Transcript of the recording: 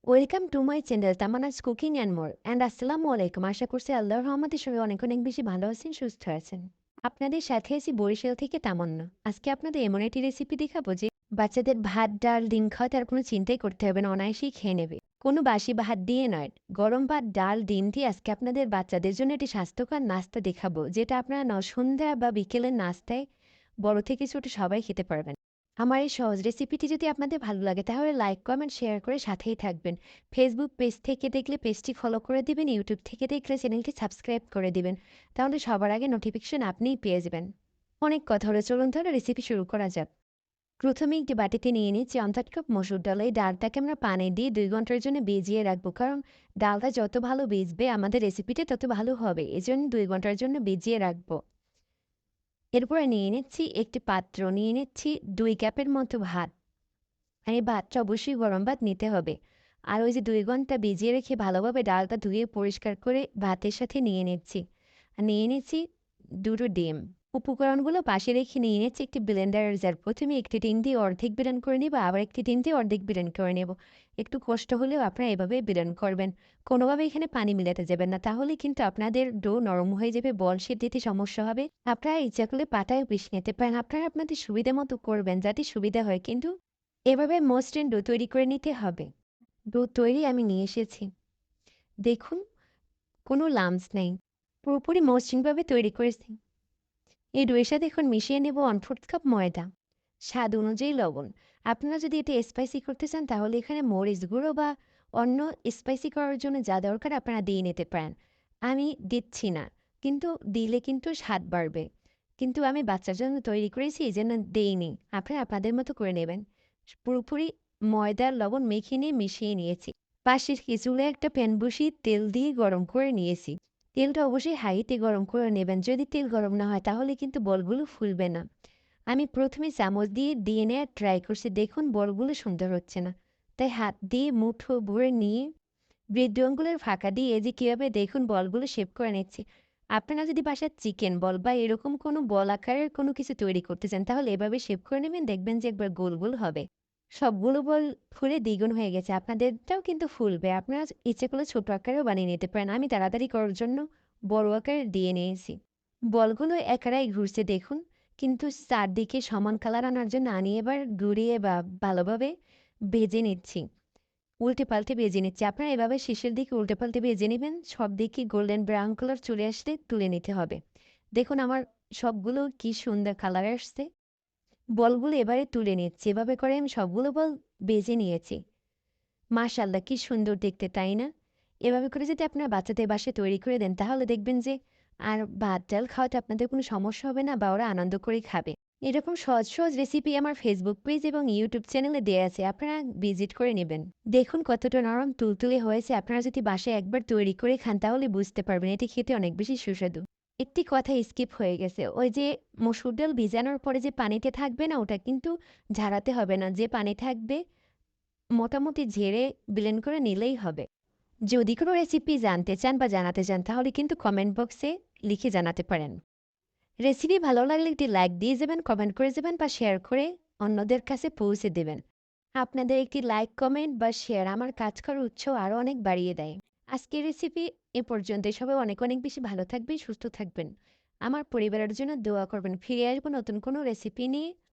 Welcome to my channel Tamanna's cooking and more and আসসালামু আলাইকুম। আশা করছি আল্লাহর রহমতে সবাই অনেক অনেক বেশি ভালো আছেন, সুস্থ আছেন। আপনাদের সাথে আছি বরিশাল থেকে তামান্না। আজকে আপনাদের এমন একটি রেসিপি দেখাবো যে বাচ্চাদের ভাত ডাল ডিম খাওয়া তার কোনো চিন্তাই করতে হবে না, অনায়াসেই খেয়ে নেবে। কোনো বাসি ভাত দিয়ে নয়, গরম ভাত ডাল ডিম দিয়ে আজকে আপনাদের বাচ্চাদের জন্য একটি স্বাস্থ্যকর নাস্তা দেখাবো, যেটা আপনারা সন্ধ্যা বা বিকেলের নাস্তায় বড় থেকে ছোট সবাই খেতে পারবেন। আমার এই সহজ রেসিপিটি যদি আপনাদের ভালো লাগে তাহলে লাইক কমেন্ট শেয়ার করে সাথেই থাকবেন। ফেসবুক পেজ থেকে দেখলে পেজটি ফলো করে দিবেন, ইউটিউব থেকে দেখলে চ্যানেলটি সাবস্ক্রাইব করে দিবেন। তাহলে সবার আগে নোটিফিকেশন আপনিই পেয়ে যাবেন। অনেক কথা হলো, চলুন তাহলে রেসিপি শুরু করা যাক। প্রথমে একটি বাটিতে নিয়ে নিচ্ছি 1/4 কাপ মসুর ডাল। এই ডালটাকে আমরা পানি দিয়ে 2 ঘন্টার জন্য ভিজিয়ে রাখবো, কারণ ডালটা যত ভালো ভিজবে আমাদের রেসিপিটা তত ভালো হবে, এজন্য 2 ঘন্টার জন্য ভিজিয়ে রাখবো। এরপরে নিয়ে নিচ্ছি একটি পাত্র, নিয়ে নিচ্ছি 2 কাপের মতো ভাত। আর এই ভাতটা অবশ্যই গরম ভাত নিতে হবে। আর ওই যে 2 ঘন্টা ভিজিয়ে রেখে ভালোভাবে ডালটা ধুয়ে পরিষ্কার করে ভাতের সাথে নিয়ে নিচ্ছি। আর নিয়ে নিচ্ছি 2 টো ডিম। উপকরণগুলো পাশে রেখে নিয়ে নিচ্ছি একটি ব্লেন্ডারের জার। প্রথমে একটি ডিম দিয়ে অর্ধেক ব্লেন্ড করে নেব, আবার একটি ডিম দিয়ে অর্ধেক ব্লেন্ড করে নেব। একটু কষ্ট হলেও আপনারা এভাবে ব্লেন্ড করবেন। কোনোভাবে এখানে পানি মিলাতে যাবেন না, তাহলে কিন্তু আপনাদের ডো নরম হয়ে যাবে, বল শেপ দিতে সমস্যা হবে। আপনারা ইচ্ছা করলে পাটায়ও পিষে নিতে পারেন। আপনারা আপনাদের সুবিধা মতো করবেন, যাতে সুবিধা হয়, কিন্তু এভাবে মসৃণ ডো তৈরি করে নিতে হবে। ডো তৈরি আমি নিয়ে এসেছি। দেখুন, কোনো লাম্পস নেই। পুরোপুরি মসৃণভাবে তৈরি করেছি। এই ডোয়ের সাথে এখন মিশিয়ে নেব 1/4 কাপ ময়দা, স্বাদ অনুযায়ী লবণ। আপনারা যদি এটা স্পাইসি করতে চান তাহলে এখানে মরিচ গুঁড়ো বা অন্য স্পাইসি করার জন্য যা দরকার আপনারা দিয়ে নিতে পারেন। আমি দিচ্ছি না, কিন্তু দিলে কিন্তু স্বাদ বাড়বে। কিন্তু আমি বাচ্চার জন্য তৈরি করেছি, এইজন্য দেইনি। আপনারা আপনাদের মতো করে নেবেন। পুরোপুরি ময়দার লবণ মেখে নিয়ে মিশিয়ে নিয়েছি। পাশে চুলে একটা প্যান বসিয়ে তেল দিয়ে গরম করে নিয়েছি। তেলটা অবশ্যই হাইতে গরম করে নেবেন। যদি তেল গরম না হয় তাহলে কিন্তু বলগুলো ফুলবে না। আমি প্রথমে চামচ দিয়ে নেওয়ার ট্রাই করছি। দেখুন, বলগুলো সুন্দর হচ্ছে না। তাই হাত দিয়ে মুঠো ভরে নিয়ে বৃদ্ধ আঙুলের ফাঁকা দিয়ে এই যে কীভাবে দেখুন বলগুলো শেপ করে নিচ্ছি। আপনারা যদি বাসায় চিকেন বল বা এরকম কোনো বল আকারের কোনো কিছু তৈরি করতে চান তাহলে এভাবে শেপ করে নেবেন, দেখবেন যে একবার গোল গোল হবে। সবগুলো বল ফুলে দ্বিগুণ হয়ে গেছে। আপনাদেরটাও কিন্তু ফুলবে। আপনারা ইচ্ছে করলে ছোট আকারেও বানিয়ে নিতে পারেন। আমি তাড়াতাড়ি করার জন্য বড় আকারে দিয়ে নিয়েছি। বলগুলো একেরাই ঘুরছে দেখুন, কিন্তু চারদিকে সমান কালার আনার জন্য আমি এবার ঘুরিয়ে বা ভালোভাবে ভেজে নিচ্ছি। উল্টে পাল্টে ভেজে নিচ্ছি। আপনারা এভাবে শেষের দিকে উল্টে পাল্টে ভেজে নেবেন। সব দিকে গোল্ডেন ব্রাউন কালার চলে আসলে তুলে নিতে হবে। দেখুন আমার সবগুলো কি সুন্দর কালার আসছে। বলগুলো এবারে তুলে নিচ্ছি। এভাবে করে আমি সবগুলো বল ভেজে নিয়েছি। মাশাআল্লাহ, কি সুন্দর দেখতে, তাই না? এভাবে করে যদি আপনারা বাচ্চাদের বাসায় তৈরি করে দেন তাহলে দেখবেন যে আর ভাত ডাল খাওয়াতে আপনাদের কোনো সমস্যা হবে না, বা ওরা আনন্দ করেই খাবে। এরকম সহজ সহজ রেসিপি আমার ফেসবুক পেজ এবং ইউটিউব চ্যানেলে দেয়া আছে, আপনারা ভিজিট করে নেবেন। দেখুন কতটা নরম তুলতুলে হয়েছে। আপনারা যদি বাসায় একবার তৈরি করে খান তাহলে বুঝতে পারবেন এটি খেতে অনেক বেশি সুস্বাদু। একটি কথা স্কিপ হয়ে গেছে, ওই যে মসুর ডাল ভিজানোর পরে যে পানিতে থাকবে না, ওটা কিন্তু ঝাড়াতে হবে না। যে পানি থাকবে মোটামুটি ঝেড়ে ব্লেন্ড করে নিলেই হবে। যদি কোনো রেসিপি জানতে চান বা জানাতে চান তাহলে কিন্তু কমেন্ট বক্সে লিখে জানাতে পারেন। রেসিপি ভালো লাগলে একটি লাইক দিয়ে যাবেন, কমেন্ট করে যাবেন বা শেয়ার করে অন্যদের কাছে পৌঁছে দেবেন। আপনাদের একটি লাইক কমেন্ট বা শেয়ার আমার কাজ করার উৎসাহ আরও অনেক বাড়িয়ে দেয়। আজকের রেসিপি এ পর্যন্ত। সবাই অনেক অনেক বেশি ভালো থাকবেন, সুস্থ থাকবেন। আমার পরিবারের জন্য দোয়া করবেন। ফিরে আসবো নতুন কোনো রেসিপি নিয়ে।